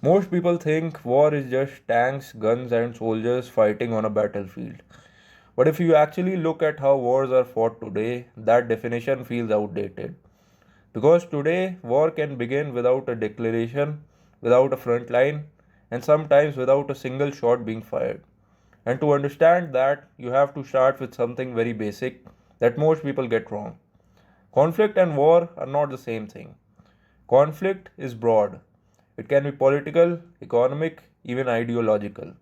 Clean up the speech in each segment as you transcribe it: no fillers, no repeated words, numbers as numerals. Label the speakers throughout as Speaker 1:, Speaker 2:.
Speaker 1: Most people think war is just tanks, guns, and soldiers fighting on a battlefield. But if you actually look at how wars are fought today, that definition feels outdated. Because today, war can begin without a declaration, without a front line, and sometimes without a single shot being fired. And to understand that, you have to start with something very basic that most people get wrong. Conflict and war are not the same thing. Conflict is broad. It can be political, economic, even ideological.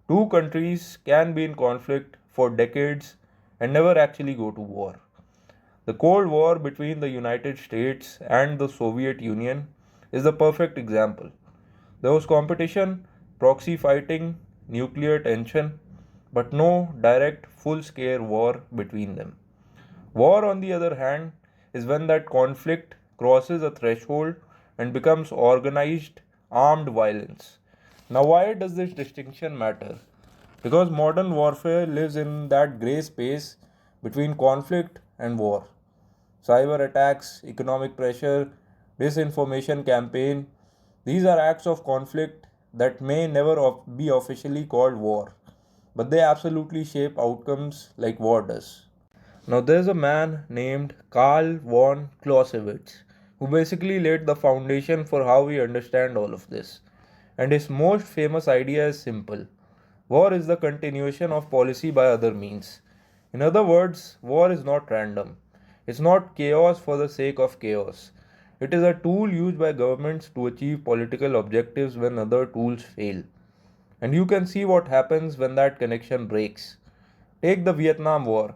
Speaker 1: Two countries can be in conflict for decades and never actually go to war. The Cold War between the United States and the Soviet Union is the perfect example. There was competition, proxy fighting, nuclear tension, but no direct full scale war between them. War, on the other hand, is when that conflict crosses a threshold and becomes organized, armed violence. Now, why does this distinction matter? Because modern warfare lives in that gray space between conflict and war. Cyber attacks, economic pressure, disinformation campaign, these are acts of conflict that may never be officially called war, but they absolutely shape outcomes like war does. Now, there's a man named Karl von Clausewitz who basically laid the foundation for how we understand all of this. And his most famous idea is simple: war is the continuation of policy by other means. In other words, war is not random. It's not chaos for the sake of chaos. It is a tool used by governments to achieve political objectives when other tools fail. And you can see what happens when that connection breaks. Take the Vietnam War.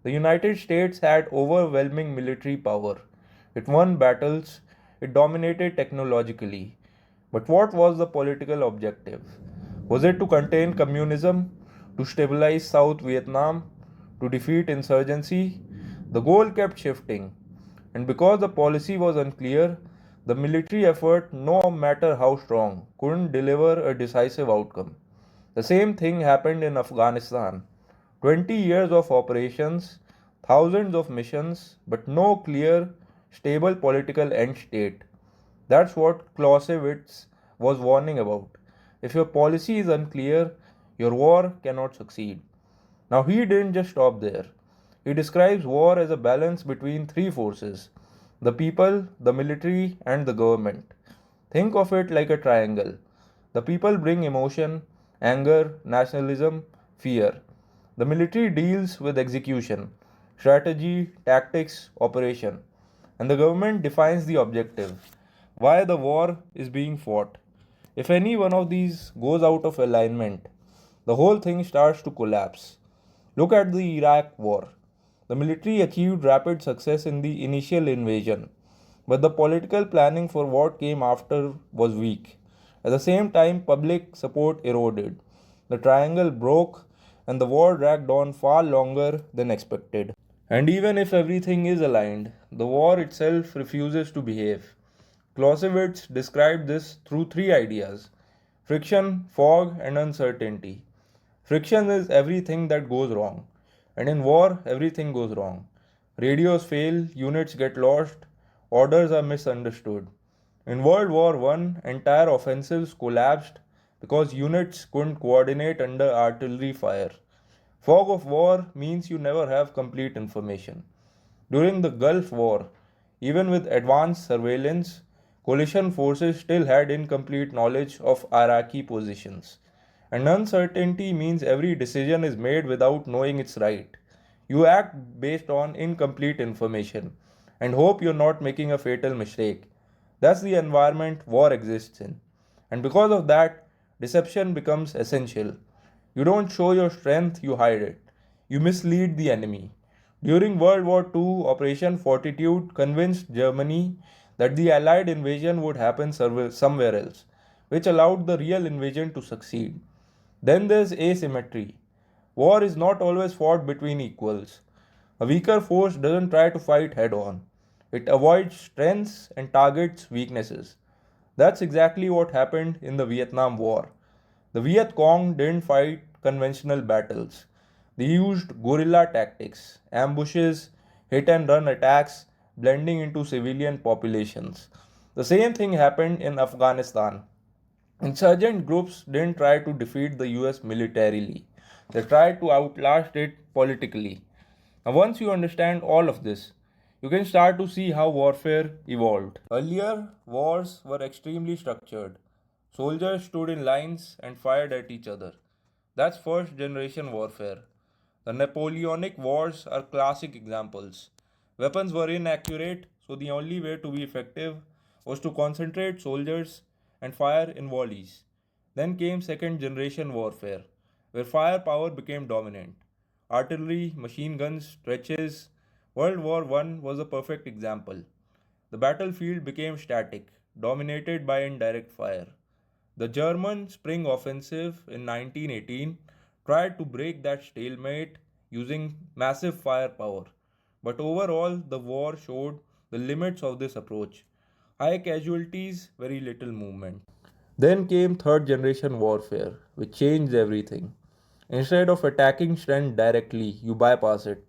Speaker 1: The United States had overwhelming military power. It won battles, it dominated technologically. But what was the political objective? Was it to contain communism, to stabilize South Vietnam, to defeat insurgency? The goal kept shifting. And because the policy was unclear, the military effort, no matter how strong, couldn't deliver a decisive outcome. The same thing happened in Afghanistan. 20 years of operations, thousands of missions, but no clear, stable political end state. That's what Clausewitz was warning about. If your policy is unclear, your war cannot succeed. Now, he didn't just stop there. He describes war as a balance between three forces: the people, the military, and the government. Think of it like a triangle. The people bring emotion, anger, nationalism, fear. The military deals with execution, strategy, tactics, operation. And the government defines the objective, why the war is being fought. If any one of these goes out of alignment, the whole thing starts to collapse. Look at the Iraq War. The military achieved rapid success in the initial invasion, but the political planning for what came after was weak. At the same time, public support eroded. The triangle broke, and the war dragged on far longer than expected. And even if everything is aligned, the war itself refuses to behave. Clausewitz described this through three ideas: friction, fog, and uncertainty. Friction is everything that goes wrong, and in war, everything goes wrong. Radios fail, units get lost, orders are misunderstood. In World War One, entire offensives collapsed because units couldn't coordinate under artillery fire. Fog of war means you never have complete information. During the Gulf War, even with advanced surveillance, coalition forces still had incomplete knowledge of Iraqi positions. And uncertainty means every decision is made without knowing it's right. You act based on incomplete information and hope you're not making a fatal mistake. That's the environment war exists in. And because of that, deception becomes essential. You don't show your strength, you hide it. You mislead the enemy. During World War II, Operation Fortitude convinced Germany that the Allied invasion would happen somewhere else, which allowed the real invasion to succeed. Then there's asymmetry. War is not always fought between equals. A weaker force doesn't try to fight head on. It avoids strengths and targets weaknesses. That's exactly what happened in the Vietnam War. The Viet Cong didn't fight conventional battles. They used guerrilla tactics, ambushes, hit and run attacks, blending into civilian populations. The same thing happened in Afghanistan. Insurgent groups didn't try to defeat the US militarily, they tried to outlast it politically. Now, once you understand all of this, you can start to see how warfare evolved. Earlier, wars were extremely structured. Soldiers stood in lines and fired at each other. That's first generation warfare. The Napoleonic Wars are classic examples. Weapons were inaccurate, so the only way to be effective was to concentrate soldiers and fire in volleys. Then came second generation warfare, where firepower became dominant. Artillery, machine guns, trenches. World War I was a perfect example. The battlefield became static, dominated by indirect fire. The German Spring Offensive in 1918 tried to break that stalemate using massive firepower, but overall the war showed the limits of this approach. High casualties, very little movement. Then came third generation warfare, which changed everything. Instead of attacking strength directly, you bypass it.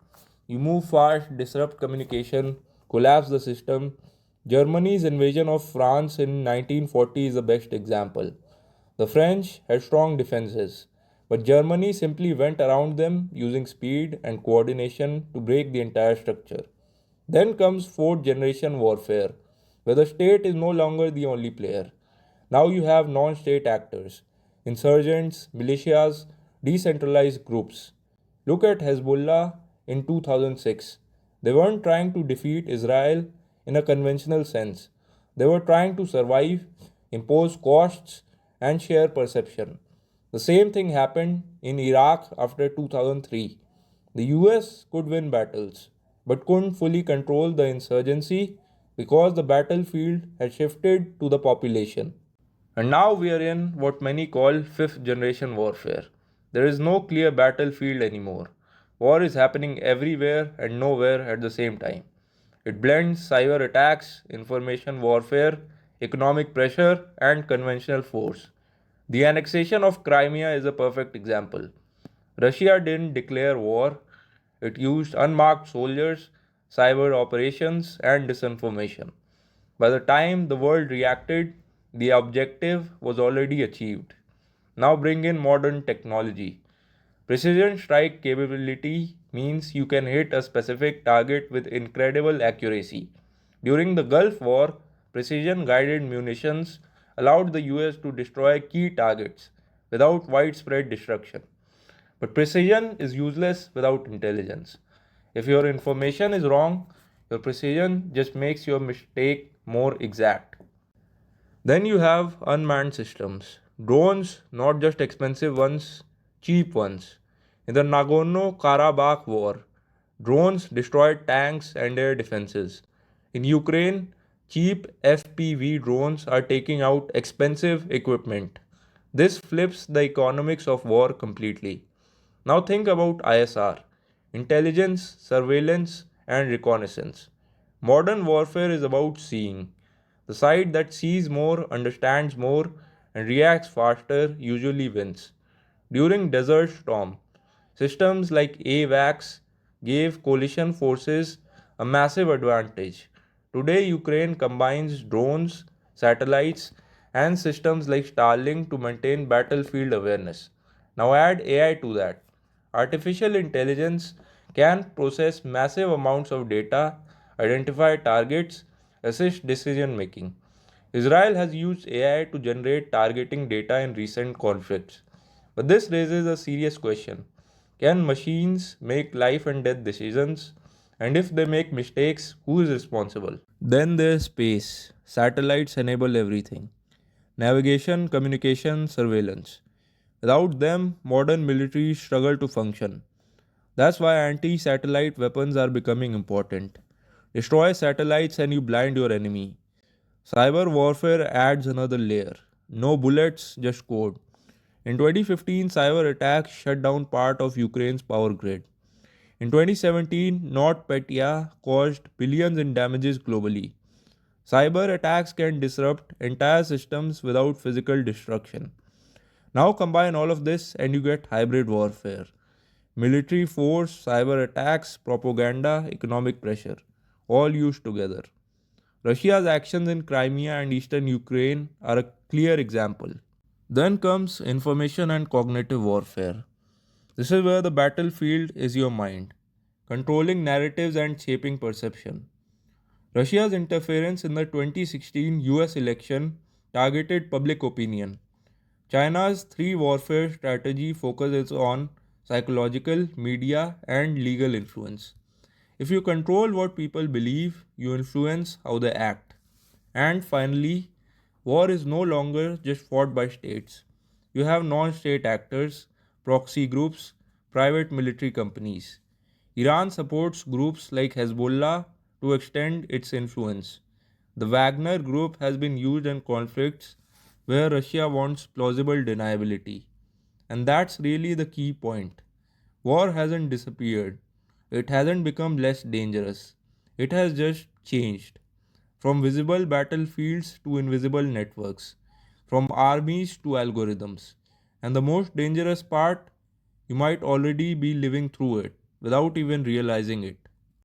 Speaker 1: You move fast, disrupt communication, collapse the system. Germany's invasion of France in 1940 is the best example. The French had strong defenses, but Germany simply went around them using speed and coordination to break the entire structure. Then comes fourth generation warfare, where the state is no longer the only player. Now you have non state actors, insurgents, militias, decentralized groups. Look at Hezbollah in 2006. They weren't trying to defeat Israel in a conventional sense, they were trying to survive, impose costs, and share perception. The same thing happened in Iraq after 2003. The US could win battles, but couldn't fully control the insurgency because the battlefield had shifted to the population. And now we are in what many call fifth generation warfare. There is no clear battlefield anymore. War is happening everywhere and nowhere at the same time. It blends cyber attacks, information warfare, economic pressure, and conventional force. The annexation of Crimea is a perfect example. Russia didn't declare war, it used unmarked soldiers, cyber operations, and disinformation. By the time the world reacted, the objective was already achieved. Now bring in modern technology. Precision strike capability means you can hit a specific target with incredible accuracy. During the Gulf War, precision guided munitions allowed the US to destroy key targets without widespread destruction. But precision is useless without intelligence. If your information is wrong, your precision just makes your mistake more exact. Then you have unmanned systems. Drones, not just expensive ones, cheap ones. In the Nagorno Karabakh war, drones destroyed tanks and air defenses. In Ukraine, cheap FPV drones are taking out expensive equipment. This flips the economics of war completely. Now think about ISR, intelligence, surveillance, and reconnaissance. Modern warfare is about seeing. The side that sees more, understands more, and reacts faster usually wins. During Desert Storm, systems like AWACS gave coalition forces a massive advantage. Today, Ukraine combines drones, satellites, and systems like Starlink to maintain battlefield awareness. Now, add AI to that. Artificial intelligence can process massive amounts of data, identify targets, assist decision making. Israel has used AI to generate targeting data in recent conflicts. But this raises a serious question. Can machines make life and death decisions? And if they make mistakes, who is responsible? Then there's space. Satellites enable everything: navigation, communication, surveillance. Without them, modern militaries struggle to function. That's why anti satellite weapons are becoming important. Destroy satellites and you blind your enemy. Cyber warfare adds another layer. No bullets, just code. In 2015, cyber attacks shut down part of Ukraine's power grid. In 2017, NotPetya caused billions in damages globally. Cyber attacks can disrupt entire systems without physical destruction. Now combine all of this and you get hybrid warfare. Military force, cyber attacks, propaganda, economic pressure, all used together. Russia's actions in Crimea and eastern Ukraine are a clear example. Then comes information and cognitive warfare. This is where the battlefield is your mind, controlling narratives and shaping perception. Russia's interference in the 2016 US election targeted public opinion. China's three warfare strategy focuses on psychological, media, and legal influence. If you control what people believe, you influence how they act. And finally, war is no longer just fought by states. You have non state actors, proxy groups, private military companies. Iran supports groups like Hezbollah to extend its influence. The Wagner group has been used in conflicts where Russia wants plausible deniability. And that's really the key point. War hasn't disappeared, it hasn't become less dangerous. It has just changed. From visible battlefields to invisible networks, from armies to algorithms. And the most dangerous part, you might already be living through it without even realizing it.